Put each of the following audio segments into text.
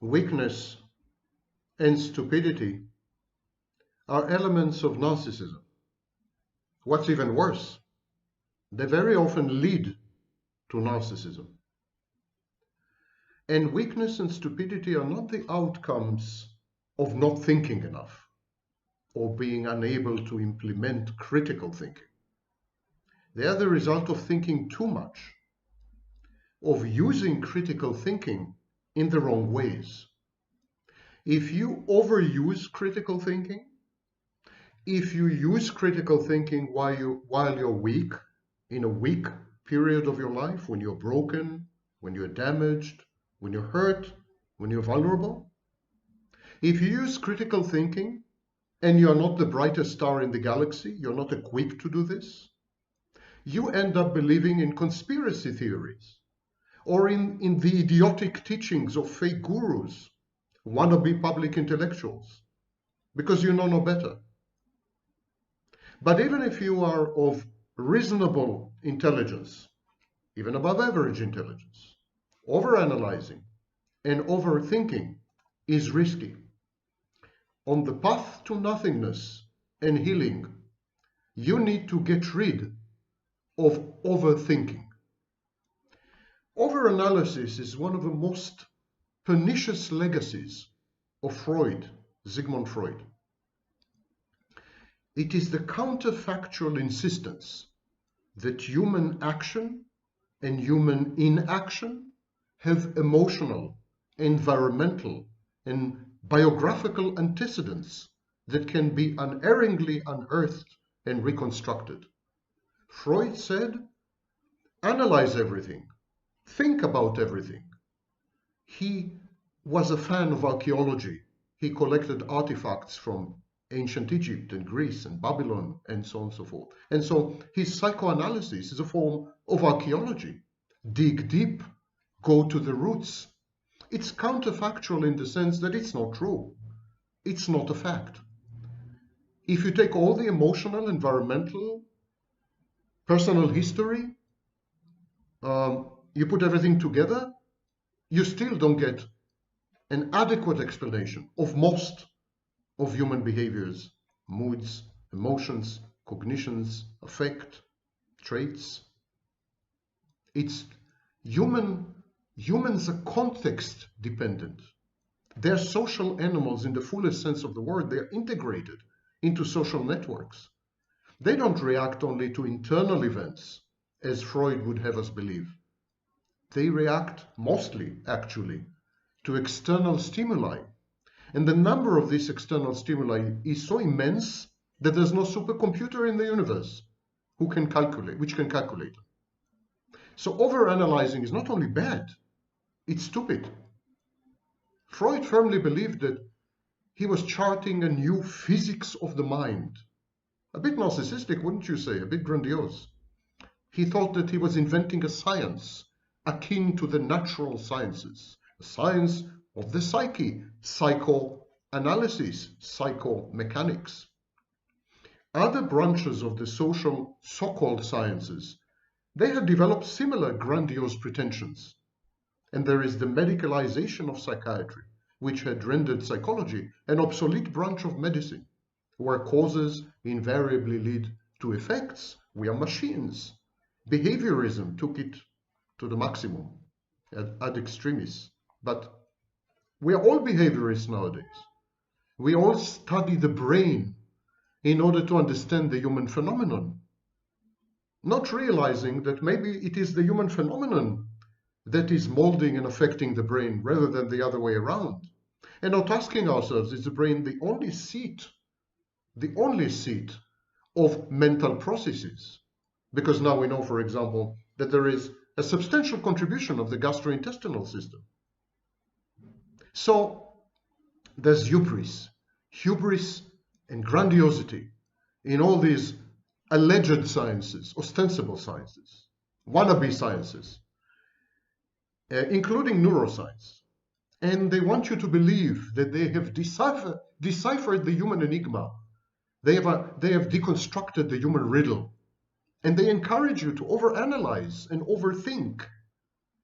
weakness, and stupidity are elements of narcissism. What's even worse, they very often lead to narcissism. And weakness and stupidity are not the outcomes of not thinking enough or being unable to implement critical thinking. They are the result of thinking too much, of using critical thinking in the wrong ways. If you overuse critical thinking, if you use critical thinking while you're weak, in a weak period of your life, when you're broken, when you're damaged, when you're hurt, when you're vulnerable, if you use critical thinking and you're not the brightest star in the galaxy, you're not equipped to do this, you end up believing in conspiracy theories or in the idiotic teachings of fake gurus, wannabe public intellectuals, because you know no better. But even if you are of reasonable intelligence, even above average intelligence, overanalyzing and overthinking is risky. On the path to nothingness and healing, you need to get rid of overthinking. Overanalysis is one of the most pernicious legacies of Freud, Sigmund Freud. It is the counterfactual insistence that human action and human inaction have emotional, environmental, and biographical antecedents that can be unerringly unearthed and reconstructed. Freud said, analyze everything, think about everything. He was a fan of archaeology. He collected artifacts from ancient Egypt and Greece and Babylon and so on and so forth. And so his psychoanalysis is a form of archaeology. Dig deep, go to the roots. It's counterfactual in the sense that it's not true. It's not a fact. If you take all the emotional, environmental, personal history, you put everything together, you still don't get an adequate explanation of most of human behaviors, moods, emotions, cognitions, affect, traits. It's humans are context dependent. They're social animals in the fullest sense of the word. They're integrated into social networks. They don't react only to internal events, as Freud would have us believe. They react mostly, actually, to external stimuli. And the number of these external stimuli is so immense that there's no supercomputer in the universe which can calculate. So overanalyzing is not only bad, it's stupid. Freud firmly believed that he was charting a new physics of the mind. A bit narcissistic, wouldn't you say? A bit grandiose. He thought that he was inventing a science akin to the natural sciences, a science of the psyche, psychoanalysis, psychomechanics. Other branches of the social so-called sciences, they had developed similar grandiose pretensions. And there is the medicalization of psychiatry, which had rendered psychology an obsolete branch of medicine, where causes invariably lead to effects. We are machines. Behaviorism took it to the maximum, ad extremis. But we are all behaviorists nowadays. We all study the brain in order to understand the human phenomenon, not realizing that maybe it is the human phenomenon that is molding and affecting the brain rather than the other way around. And not asking ourselves, is the brain the only seat of mental processes? Because now we know, for example, that there is a substantial contribution of the gastrointestinal system. So there's hubris and grandiosity in all these alleged sciences, ostensible sciences, wannabe sciences, including neuroscience. And they want you to believe that they have deciphered the human enigma. They have deconstructed the human riddle. And they encourage you to overanalyze and overthink.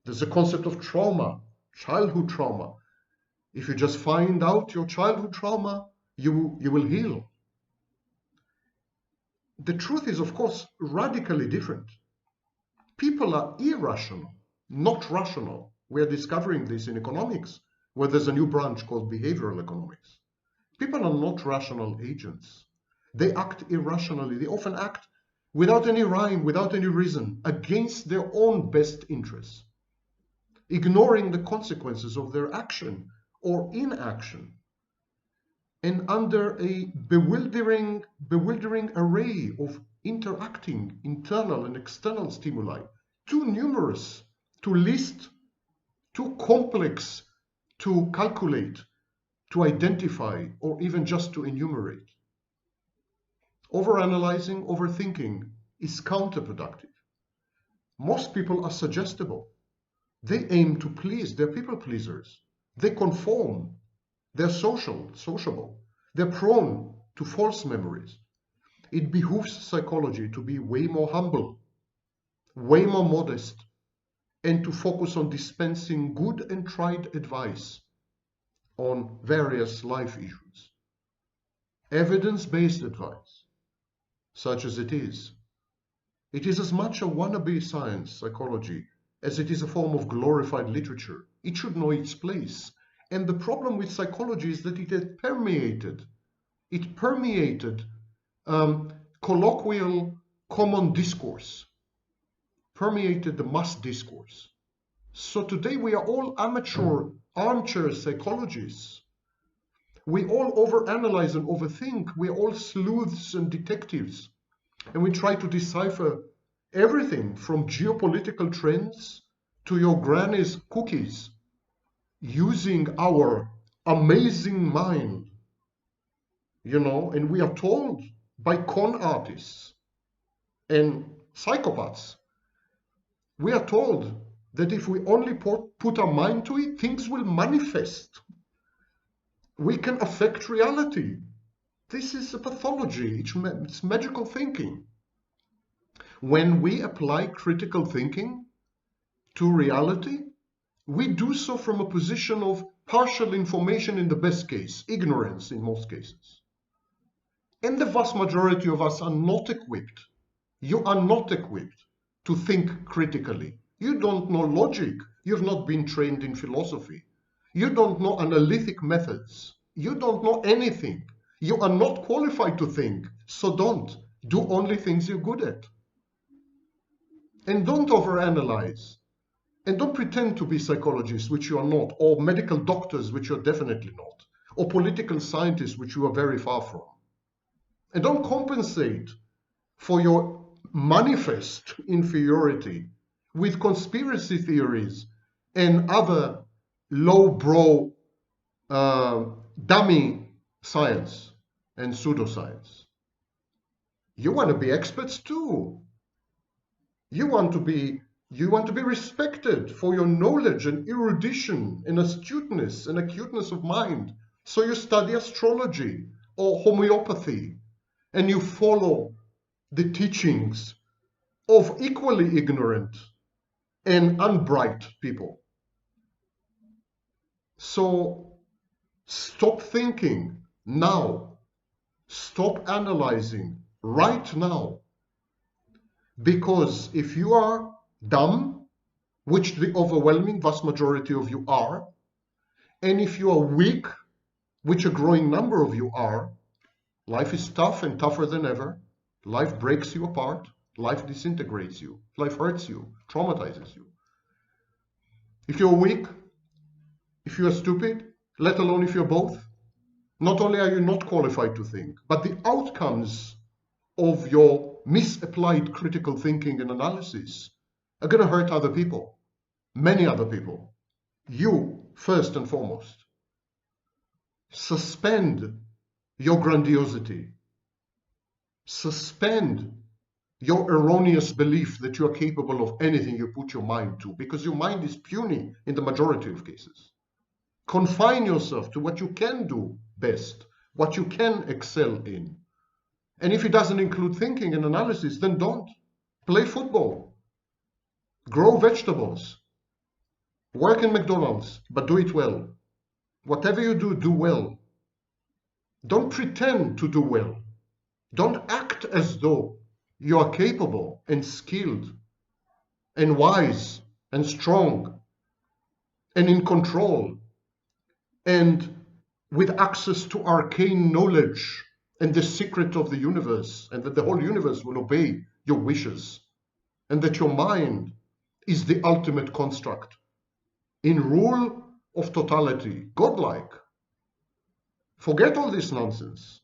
There's a concept of trauma, childhood trauma. If you just find out your childhood trauma, you will heal. The truth is, of course, radically different. People are irrational, not rational. We are discovering this in economics, where there's a new branch called behavioral economics. People are not rational agents. They act irrationally. They often act without any rhyme, without any reason, against their own best interests, ignoring the consequences of their action or inaction, and under a bewildering array of interacting internal and external stimuli, too numerous to list, too complex to calculate, to identify, or even just to enumerate. Overanalyzing, overthinking is counterproductive. Most people are suggestible. They aim to please. They're people pleasers. They conform. They're sociable. They're prone to false memories. It behooves psychology to be way more humble, way more modest, and to focus on dispensing good and tried advice on various life issues. Evidence-based advice, such as it is. It is as much a wannabe science, psychology, as it is a form of glorified literature. It should know its place. And the problem with psychology is that it had permeated. It permeated colloquial common discourse, permeated the mass discourse. So today we are all amateur armchair psychologists. We all overanalyze and overthink. We're all sleuths and detectives. And we try to decipher everything from geopolitical trends to your granny's cookies, using our amazing mind, and we are told by con artists and psychopaths, we are told that if we only put our mind to it, things will manifest. We can affect reality. This is a pathology. It's magical thinking. When we apply critical thinking to reality, we do so from a position of partial information in the best case, ignorance in most cases. And the vast majority of us are not equipped. You are not equipped to think critically. You don't know logic. You've not been trained in philosophy. You don't know analytic methods. You don't know anything. You are not qualified to think, so don't. Do only things you're good at. And don't overanalyze. And don't pretend to be psychologists, which you are not, or medical doctors, which you're definitely not, or political scientists, which you are very far from. And don't compensate for your manifest inferiority with conspiracy theories and other low-brow dummy science and pseudoscience. You want to be experts too. You want to be respected for your knowledge and erudition and astuteness and acuteness of mind. So you study astrology or homeopathy and you follow the teachings of equally ignorant and unbright people. So stop thinking now. Stop analyzing right now. Because if you are dumb, which the overwhelming vast majority of you are, and if you are weak, which a growing number of you are, life is tough and tougher than ever. Life breaks you apart. Life disintegrates you. Life hurts you, traumatizes you. If you're weak, if you are stupid, let alone if you're both, not only are you not qualified to think, but the outcomes of your misapplied critical thinking and analysis are going to hurt other people, many other people. You, first and foremost. Suspend your grandiosity. Suspend your erroneous belief that you are capable of anything you put your mind to, because your mind is puny in the majority of cases. Confine yourself to what you can do best, what you can excel in. And if it doesn't include thinking and analysis, then don't. Play football. Grow vegetables. Work in McDonald's, but do it well. Whatever you do, do well. Don't pretend to do well. Don't act as though you are capable and skilled and wise and strong and in control and with access to arcane knowledge and the secret of the universe, and that the whole universe will obey your wishes, and that your mind is the ultimate construct in rule of totality, godlike. Forget all this nonsense.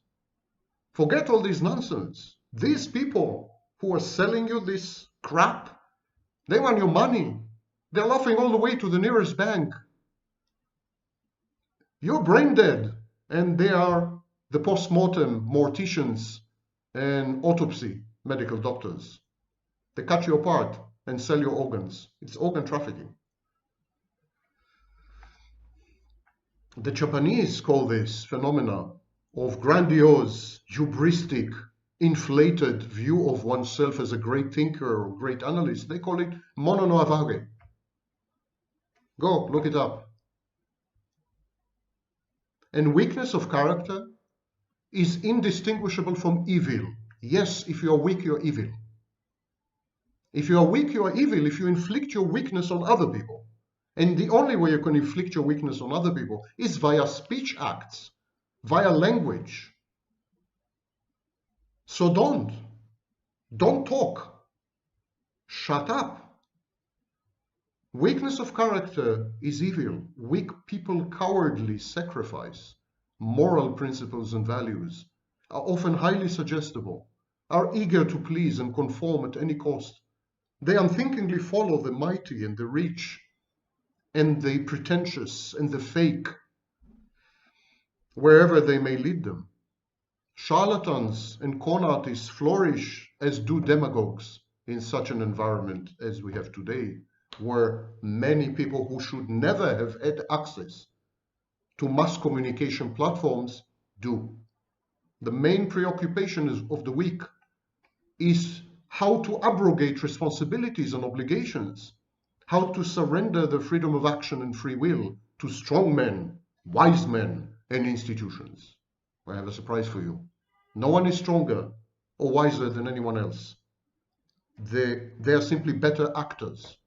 Forget all this nonsense. These people who are selling you this crap, they want your money. They're laughing all the way to the nearest bank. You're brain dead, and they are the post-mortem morticians and autopsy medical doctors. They cut you apart and sell your organs. It's organ trafficking. The Japanese call this phenomena of grandiose, hubristic, inflated view of oneself as a great thinker or great analyst. They call it mono no avage. Go, look it up. And weakness of character is indistinguishable from evil. Yes, if you are weak, you are evil. If you are weak, you are evil if you inflict your weakness on other people. And the only way you can inflict your weakness on other people is via speech acts, via language. So don't talk. Shut up. Weakness of character is evil. Weak people cowardly sacrifice moral principles and values, are often highly suggestible, are eager to please and conform at any cost. They unthinkingly follow the mighty and the rich and the pretentious and the fake, wherever they may lead them. Charlatans and con artists flourish as do demagogues in such an environment as we have today, where many people who should never have had access to mass communication platforms do. The main preoccupation of the weak is how to abrogate responsibilities and obligations, how to surrender the freedom of action and free will to strong men, wise men, and institutions. I have a surprise for you. No one is stronger or wiser than anyone else. They are simply better actors.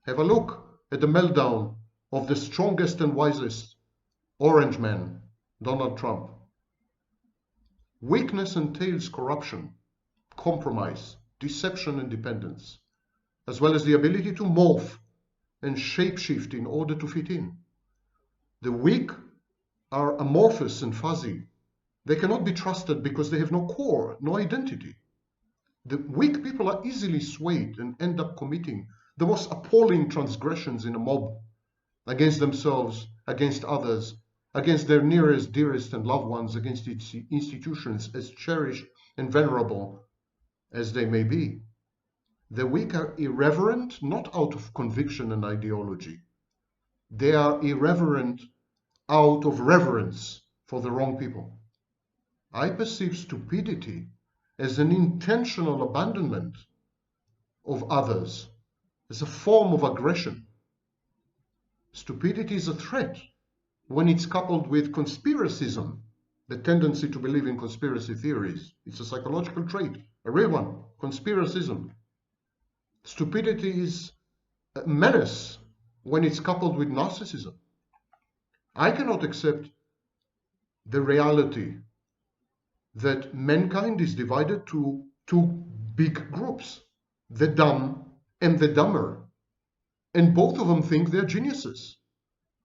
Have a look at the meltdown of the strongest and wisest orange man, Donald Trump. Weakness entails corruption, compromise, deception, and dependence, as well as the ability to morph and shapeshift in order to fit in. The weak are amorphous and fuzzy. They cannot be trusted because they have no core, no identity. The weak people are easily swayed and end up committing the most appalling transgressions in a mob, against themselves, against others, against their nearest, dearest, and loved ones, against institutions as cherished and venerable as they may be. The weak are irreverent, not out of conviction and ideology. They are irreverent out of reverence for the wrong people. I perceive stupidity as an intentional abandonment of others, as a form of aggression. Stupidity is a threat when it's coupled with conspiracism, the tendency to believe in conspiracy theories. It's a psychological trait, a real one, conspiracism. Stupidity is a menace when it's coupled with narcissism. I cannot accept the reality that mankind is divided to two big groups, the dumb and the dumber. And both of them think they're geniuses.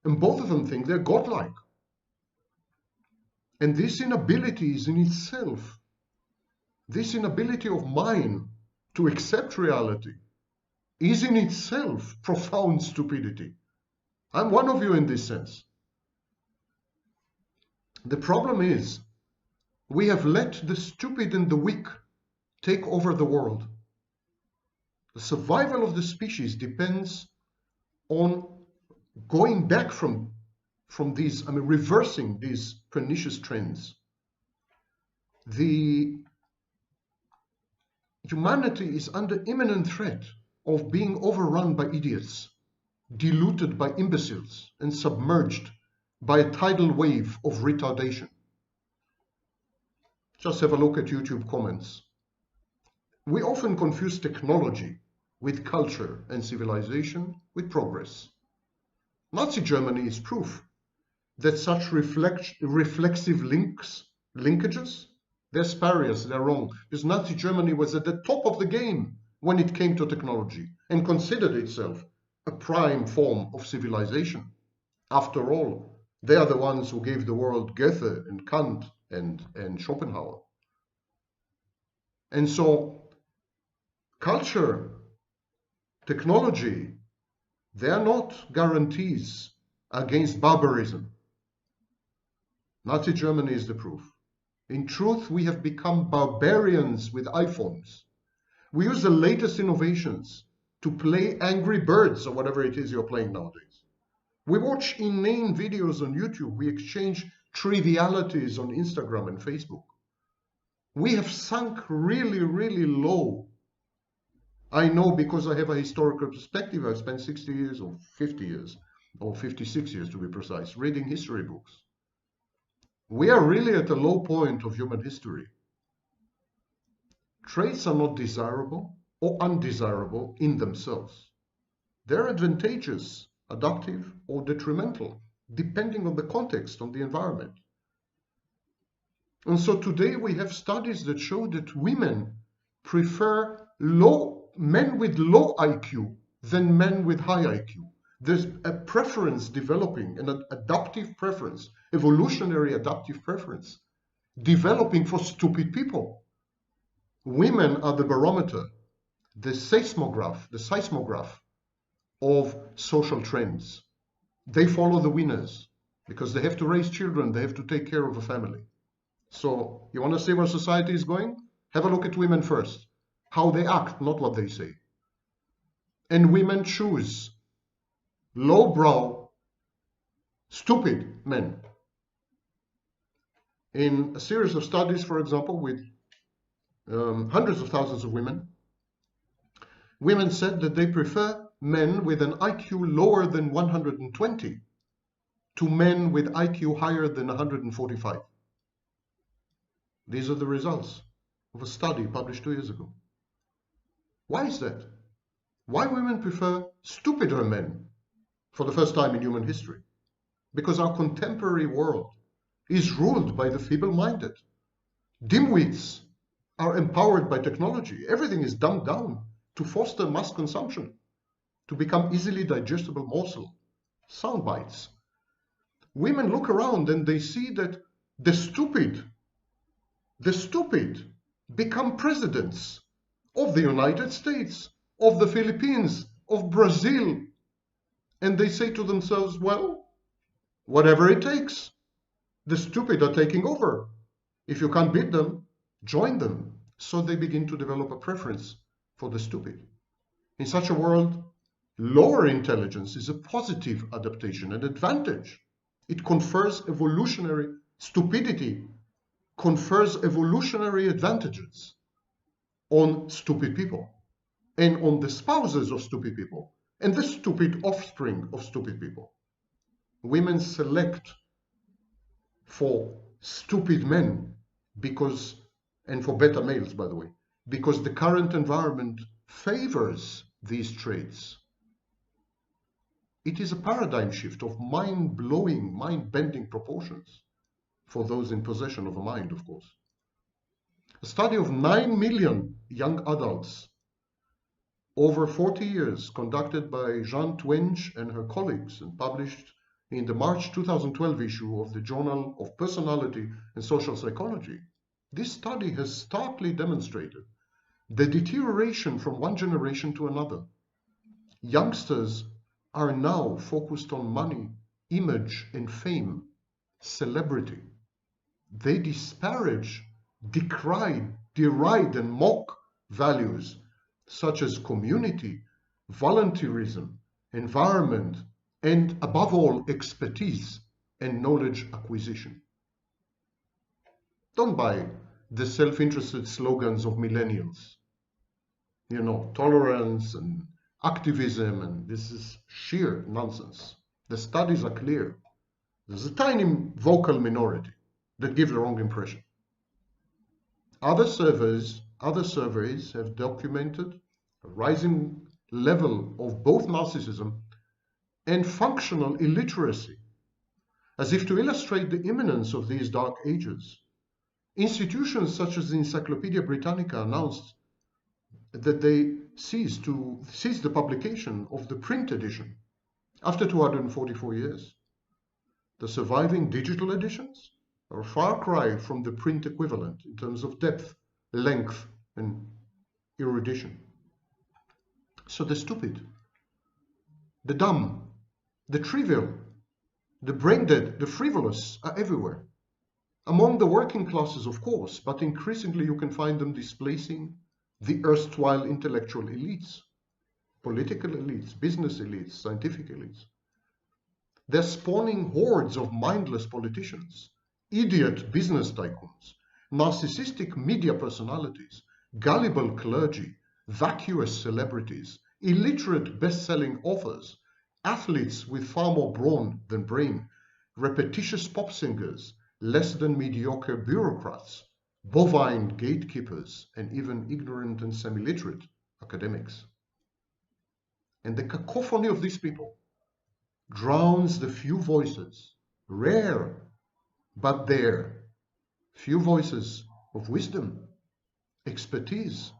And both of them think they're godlike. And this inability is in itself, this inability of mine to accept reality is in itself profound stupidity. I'm one of you in this sense. The problem is, we have let the stupid and the weak take over the world. The survival of the species depends on going back from these, reversing these pernicious trends. The humanity is under imminent threat of being overrun by idiots, diluted by imbeciles, and submerged by a tidal wave of retardation. Just have a look at YouTube comments. We often confuse technology with culture and civilization with progress. Nazi Germany is proof that such reflexive linkages, they're spurious, they're wrong. Because Nazi Germany was at the top of the game when it came to technology and considered itself a prime form of civilization. After all, they are the ones who gave the world Goethe and Kant and Schopenhauer. And so culture, technology, they are not guarantees against barbarism. Nazi Germany is the proof. In truth, we have become barbarians with iPhones. We use the latest innovations to play Angry Birds or whatever it is you're playing nowadays. We watch inane videos on YouTube. We exchange trivialities on Instagram and Facebook. We have sunk really, really low. I know because I have a historical perspective. I've spent 60 years or 50 years or 56 years to be precise, reading history books. We are really at a low point of human history. Traits are not desirable or undesirable in themselves. They're advantageous, adaptive, or detrimental, depending on the context, on the environment. And so today we have studies that show that women prefer men with low IQ than men with high IQ. There's a preference developing, an adaptive preference, evolutionary adaptive preference, developing for stupid people. Women are the barometer, the seismograph of social trends. They follow the winners because they have to raise children, they have to take care of a family. So you want to see where society is going? Have a look at women first. How they act, not what they say. And women choose lowbrow, stupid men. In a series of studies, for example, with hundreds of thousands of women, women said that they prefer men with an IQ lower than 120 to men with IQ higher than 145. These are the results of a study published 2 years ago. Why is that? Why women prefer stupider men for the first time in human history? Because our contemporary world is ruled by the feeble-minded. Dimwits are empowered by technology. Everything is dumbed down to foster mass consumption, to become easily digestible morsel, sound bites. Women look around and they see that the stupid become presidents of the United States, of the Philippines, of Brazil. And they say to themselves, well, whatever it takes. The stupid are taking over. If you can't beat them, join them. So they begin to develop a preference for the stupid. In such a world, lower intelligence is a positive adaptation, an advantage. It confers stupidity confers evolutionary advantages on stupid people and on the spouses of stupid people and the stupid offspring of stupid people. Women select for stupid men because, and for beta males, by the way, because the current environment favors these traits. It is a paradigm shift of mind-blowing, mind-bending proportions for those in possession of a mind, of course. A study of 9 million young adults over 40 years conducted by Jean Twenge and her colleagues and published in the March 2012 issue of the Journal of Personality and Social Psychology. This study has starkly demonstrated the deterioration from one generation to another. Youngsters are now focused on money, image, and fame, celebrity. They disparage, decry, deride, and mock values such as community, volunteerism, environment, and above all, expertise and knowledge acquisition. Don't buy the self-interested slogans of millennials. You know, tolerance and activism, and this is sheer nonsense. The studies are clear. There's a tiny vocal minority that give the wrong impression. Other surveys have documented a rising level of both narcissism and functional illiteracy. As if to illustrate the imminence of these dark ages, institutions such as the Encyclopedia Britannica announced that they ceased the publication of the print edition after 244 years. The surviving digital editions are a far cry from the print equivalent in terms of depth, length, and erudition. So the stupid, the dumb, the trivial, the brain-dead, the frivolous are everywhere. Among the working classes, of course, but increasingly you can find them displacing the erstwhile intellectual elites, political elites, business elites, scientific elites. They're spawning hordes of mindless politicians, idiot business tycoons, narcissistic media personalities, gullible clergy, vacuous celebrities, illiterate best-selling authors, athletes with far more brawn than brain, repetitious pop singers, less than mediocre bureaucrats, bovine gatekeepers, and even ignorant and semi-literate academics. And the cacophony of these people drowns the few voices, rare but there, few voices of wisdom, expertise,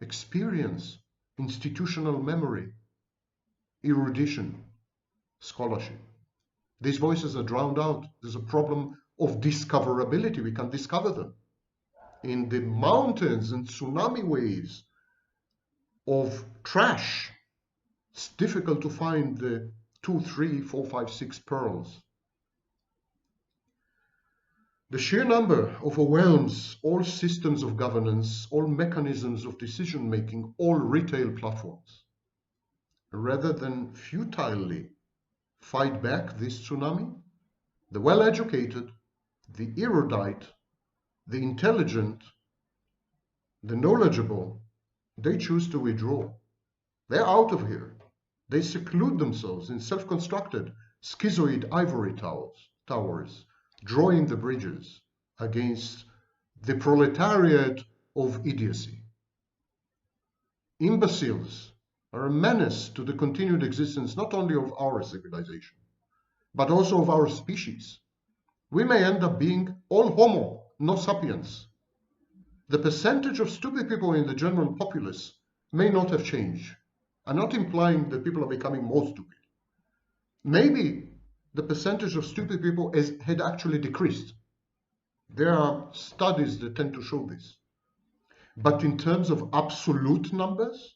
experience, institutional memory, erudition, scholarship. These voices are drowned out. There's a problem of discoverability. We can't discover them. In the mountains and tsunami waves of trash, it's difficult to find the 2, 3, 4, 5, 6 pearls. The sheer number overwhelms all systems of governance, all mechanisms of decision-making, all retail platforms. Rather than futilely fight back this tsunami, the well-educated, the erudite, the intelligent, the knowledgeable, they choose to withdraw. They're out of here. They seclude themselves in self-constructed schizoid ivory towers, drawing the bridges against the proletariat of idiocy. Imbeciles are a menace to the continued existence not only of our civilization, but also of our species. We may end up being all homo, no sapiens. The percentage of stupid people in the general populace may not have changed. I'm not implying that people are becoming more stupid. Maybe the percentage of stupid people had actually decreased. There are studies that tend to show this. But in terms of absolute numbers,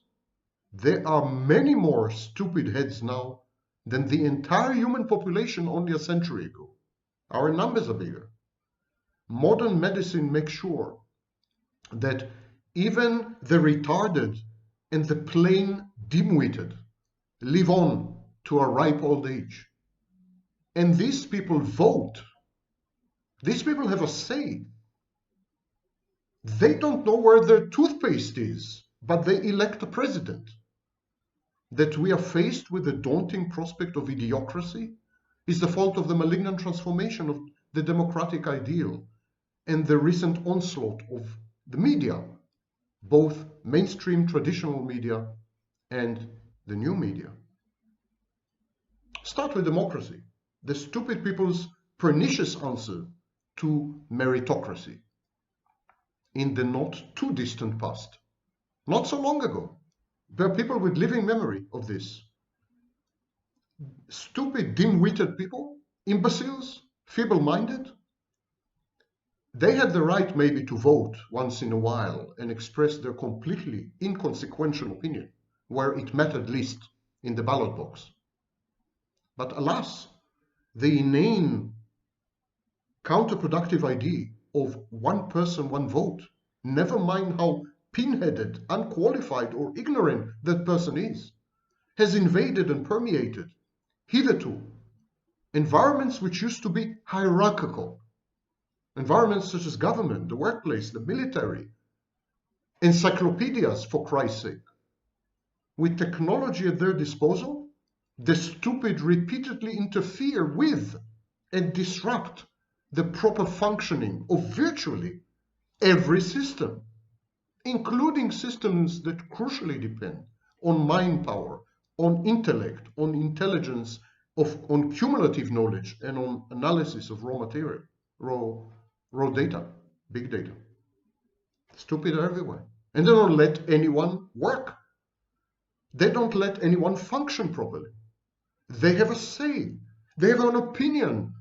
there are many more stupid heads now than the entire human population only a century ago. Our numbers are bigger. Modern medicine makes sure that even the retarded and the plain dim-witted live on to a ripe old age. And these people vote. These people have a say. They don't know where their toothpaste is, but they elect a president. That we are faced with the daunting prospect of idiocracy is the fault of the malignant transformation of the democratic ideal and the recent onslaught of the media, both mainstream traditional media and the new media. Start with democracy, the stupid people's pernicious answer to meritocracy. In the not too distant past, not so long ago, there are people with living memory of this. Stupid, dim-witted people, imbeciles, feeble-minded, they had the right maybe to vote once in a while and express their completely inconsequential opinion where it mattered least in the ballot box. But alas, the inane, counterproductive idea of one person, one vote, never mind how pinheaded, unqualified, or ignorant that person is, has invaded and permeated, hitherto, environments which used to be hierarchical, environments such as government, the workplace, the military, encyclopedias, for Christ's sake. With technology at their disposal, the stupid repeatedly interfere with and disrupt the proper functioning of virtually every system, including systems that crucially depend on mind power, on intellect, on intelligence, on cumulative knowledge, and on analysis of raw material, raw data, big data. Stupid everywhere. And they don't let anyone work. They don't let anyone function properly. They have a say. They have an opinion.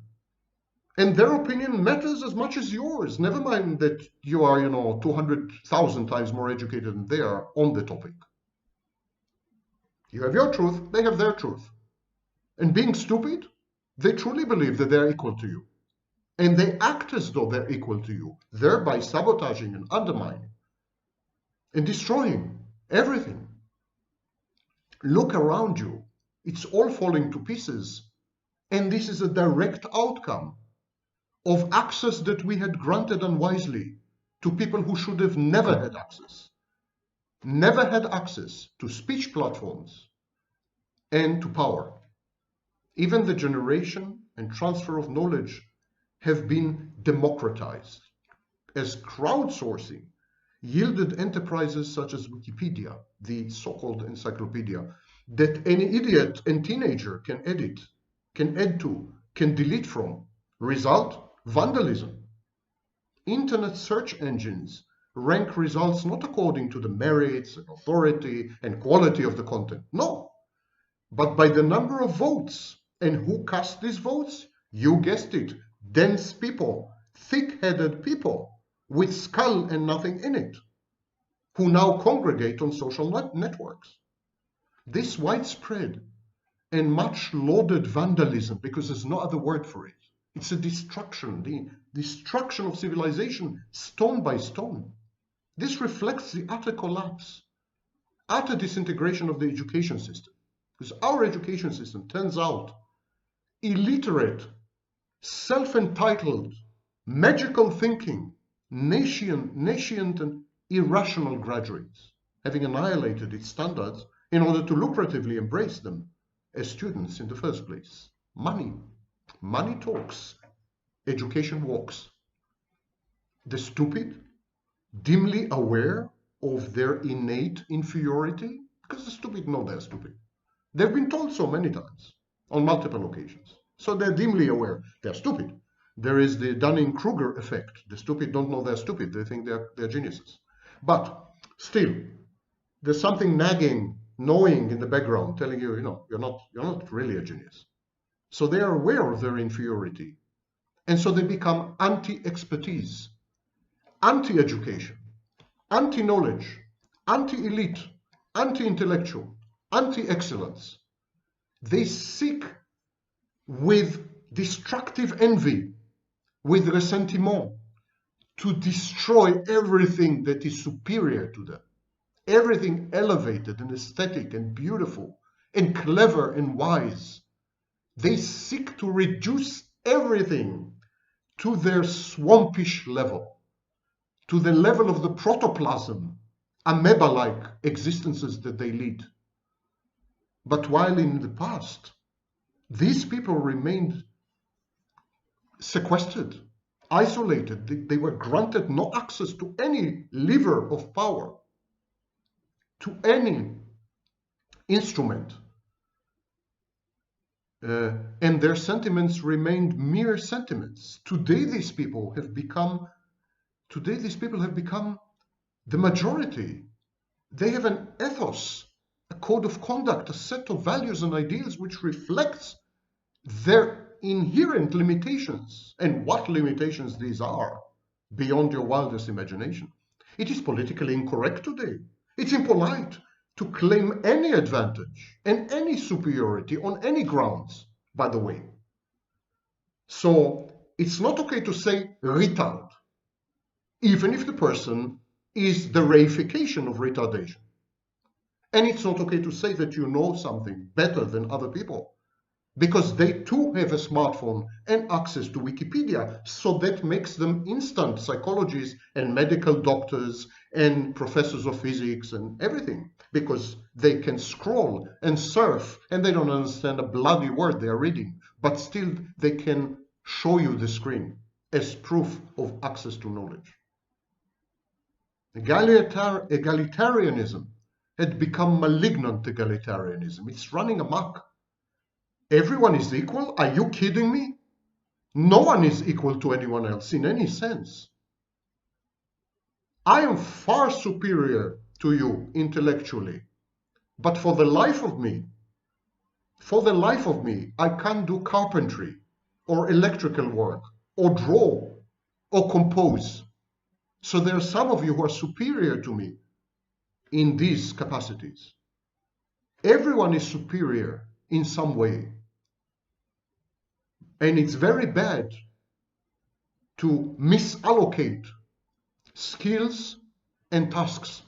And their opinion matters as much as yours. Never mind that you are, 200,000 times more educated than they are on the topic. You have your truth, they have their truth. And being stupid, they truly believe that they're equal to you. And they act as though they're equal to you, thereby sabotaging and undermining and destroying everything. Look around you. It's all falling to pieces. And this is a direct outcome of access that we had granted unwisely to people who should have never had access to speech platforms and to power. Even the generation and transfer of knowledge have been democratized, as crowdsourcing yielded enterprises such as Wikipedia, the so-called encyclopedia, that any idiot and teenager can edit, can add to, can delete from. Result? Vandalism. Internet search engines rank results not according to the merits and authority and quality of the content, no, but by the number of votes. And who cast these votes? You guessed it, dense people, thick-headed people with skull and nothing in it, who now congregate on social networks. This widespread and much lauded vandalism, because there's no other word for it, it's a destruction, the destruction of civilization stone by stone. This reflects the utter collapse, utter disintegration of the education system. Because our education system turns out illiterate, self-entitled, magical thinking, nascent and irrational graduates, having annihilated its standards in order to lucratively embrace them as students in the first place. Money talks, education walks. The stupid, dimly aware of their innate inferiority, because the stupid know they're stupid. They've been told so many times, on multiple occasions. So they're dimly aware they're stupid. There is the Dunning-Kruger effect. The stupid don't know they're stupid. They think they're geniuses. But still, there's something nagging, gnawing in the background, telling you, you're not really a genius. So they are aware of their inferiority. And so they become anti-expertise, anti-education, anti-knowledge, anti-elite, anti-intellectual, anti-excellence. They seek with destructive envy, with ressentiment, to destroy everything that is superior to them, everything elevated and aesthetic and beautiful and clever and wise. They seek to reduce everything to their swampish level, to the level of the protoplasm, amoeba-like existences that they lead. But while in the past, these people remained sequestered, isolated, they were granted no access to any lever of power, to any instrument, and their sentiments remained mere sentiments. Today these people have become the majority. They have an ethos, a code of conduct, a set of values and ideals which reflects their inherent limitations. And what limitations these are, beyond your wildest imagination. It is politically incorrect today. It's impolite to claim any advantage and any superiority on any grounds, by the way. So it's not okay to say retard, even if the person is the reification of retardation. And it's not okay to say that you know something better than other people, because they too have a smartphone and access to Wikipedia. So that makes them instant psychologists and medical doctors and professors of physics and everything, because they can scroll and surf and they don't understand a bloody word they are reading, but still they can show you the screen as proof of access to knowledge. Egalitarianism had become malignant egalitarianism. It's running amok. Everyone is equal? Are you kidding me? No one is equal to anyone else in any sense. I am far superior to you intellectually, but for the life of me, I can't do carpentry or electrical work or draw or compose. So there are some of you who are superior to me in these capacities. Everyone is superior in some way. And it's very bad to misallocate skills and tasks.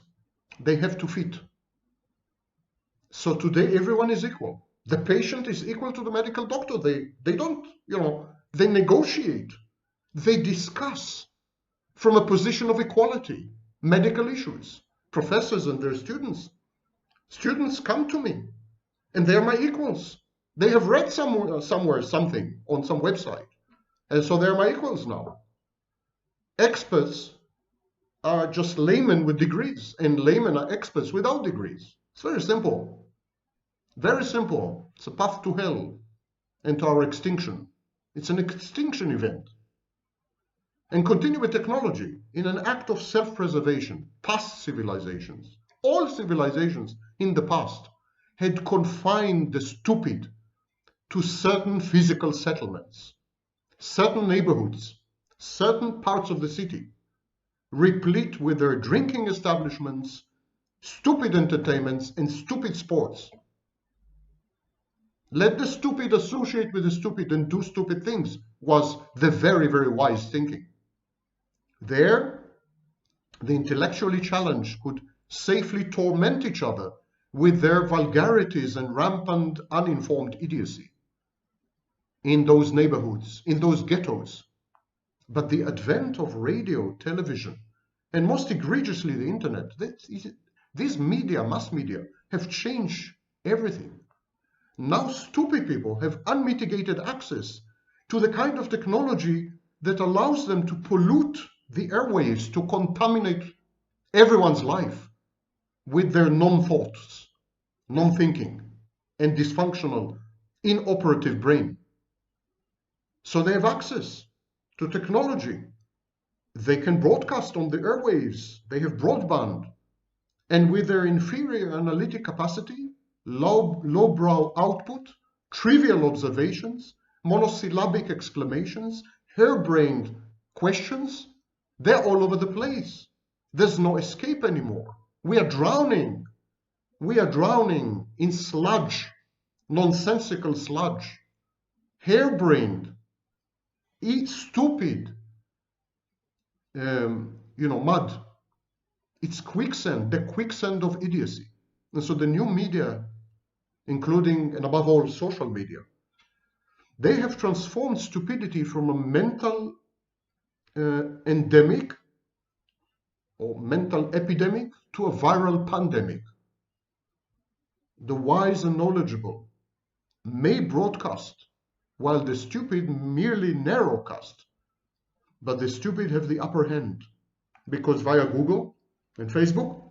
They have to fit. So today everyone is equal. The patient is equal to the medical doctor. They don't, they negotiate. They discuss from a position of equality medical issues. Professors and their students. Students come to me and they're my equals. They have read somewhere something on some website. And so they're my equals now. Experts are just laymen with degrees, and laymen are experts without degrees. It's very simple. Very simple. It's a path to hell and to our extinction. It's an extinction event. And continue with technology in an act of self-preservation. Past civilizations, all civilizations in the past, had confined the stupid to certain physical settlements, certain neighborhoods, certain parts of the city, replete with their drinking establishments, stupid entertainments, and stupid sports. Let the stupid associate with the stupid and do stupid things was the very, very wise thinking. There, the intellectually challenged could safely torment each other with their vulgarities and rampant uninformed idiocy in those neighborhoods, in those ghettos. But the advent of radio, television, and most egregiously the internet, these media, mass media, have changed everything. Now stupid people have unmitigated access to the kind of technology that allows them to pollute the airwaves, to contaminate everyone's life with their non-thoughts, non-thinking, and dysfunctional, inoperative brain. So they have access to technology. They can broadcast on the airwaves. They have broadband. And with their inferior analytic capacity, lowbrow output, trivial observations, monosyllabic exclamations, harebrained questions, they're all over the place. There's no escape anymore. We are drowning. We are drowning in sludge, nonsensical sludge, harebrained, stupid, mud. It's quicksand, the quicksand of idiocy. And so the new media, including and above all social media, they have transformed stupidity from a mental endemic or mental epidemic to a viral pandemic. The wise and knowledgeable may broadcast, while the stupid merely narrowcast. But the stupid have the upper hand, because via Google and Facebook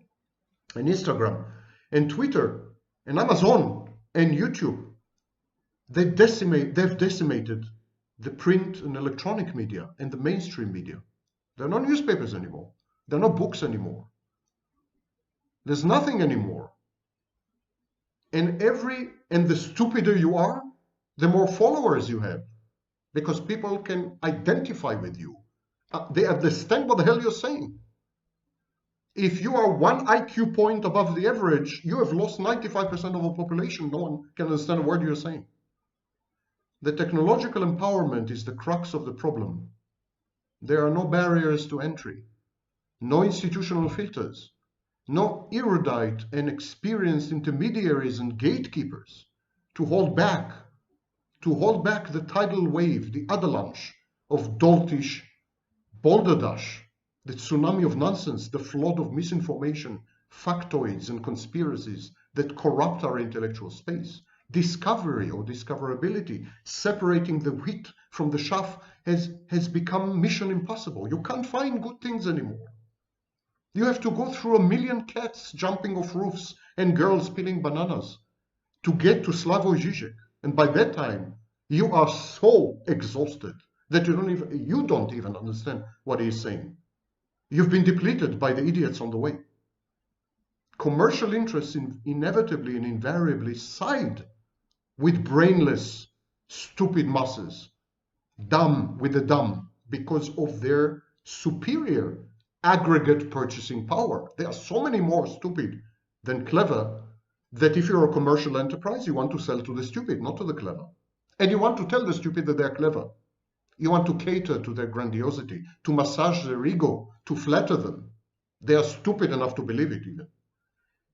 and Instagram and Twitter and Amazon and YouTube, they've decimated the print and electronic media and the mainstream media. There are no newspapers anymore. There are no books anymore. There's nothing anymore. And the stupider you are, the more followers you have, because people can identify with you. They understand what the hell you're saying. If you are one IQ point above the average, you have lost 95% of the population. No one can understand a word you're saying. The technological empowerment is the crux of the problem. There are no barriers to entry, no institutional filters, no erudite and experienced intermediaries and gatekeepers to hold back the tidal wave, the avalanche of doltish balderdash, the tsunami of nonsense, the flood of misinformation, factoids and conspiracies that corrupt our intellectual space. Discovery or discoverability, separating the wheat from the chaff, has become mission impossible. You can't find good things anymore. You have to go through 1,000,000 cats jumping off roofs and girls peeling bananas to get to Slavoj Žižek. And by that time, you are so exhausted that you don't even understand what he's saying. You've been depleted by the idiots on the way. Commercial interests inevitably and invariably side with brainless, stupid masses, dumb with the dumb, because of their superior aggregate purchasing power. They are so many more stupid than clever that if you're a commercial enterprise, you want to sell to the stupid, not to the clever. And you want to tell the stupid that they're clever. You want to cater to their grandiosity, to massage their ego, to flatter them. They are stupid enough to believe it even.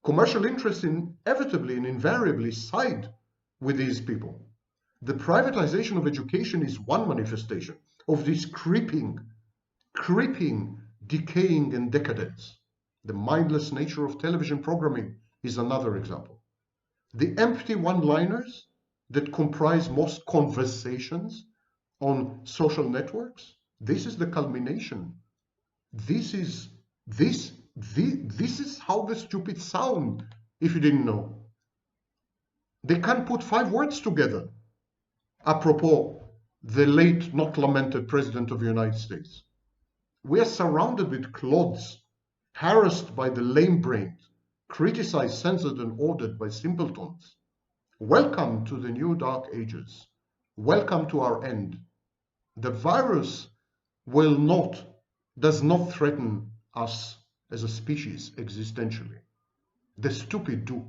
Commercial interests inevitably and invariably side with these people. The privatization of education is one manifestation of this creeping, decaying and decadence. The mindless nature of television programming is another example. The empty one-liners that comprise most conversations on social networks, this is the culmination. This is how the stupid sound, if you didn't know. They can't put 5 words together. Apropos the late, not lamented President of the United States. We are surrounded with clods, harassed by the lame-brained, criticized, censored, and ordered by simpletons. Welcome to the new dark ages. Welcome to our end. The virus does not threaten us as a species existentially. The stupid do.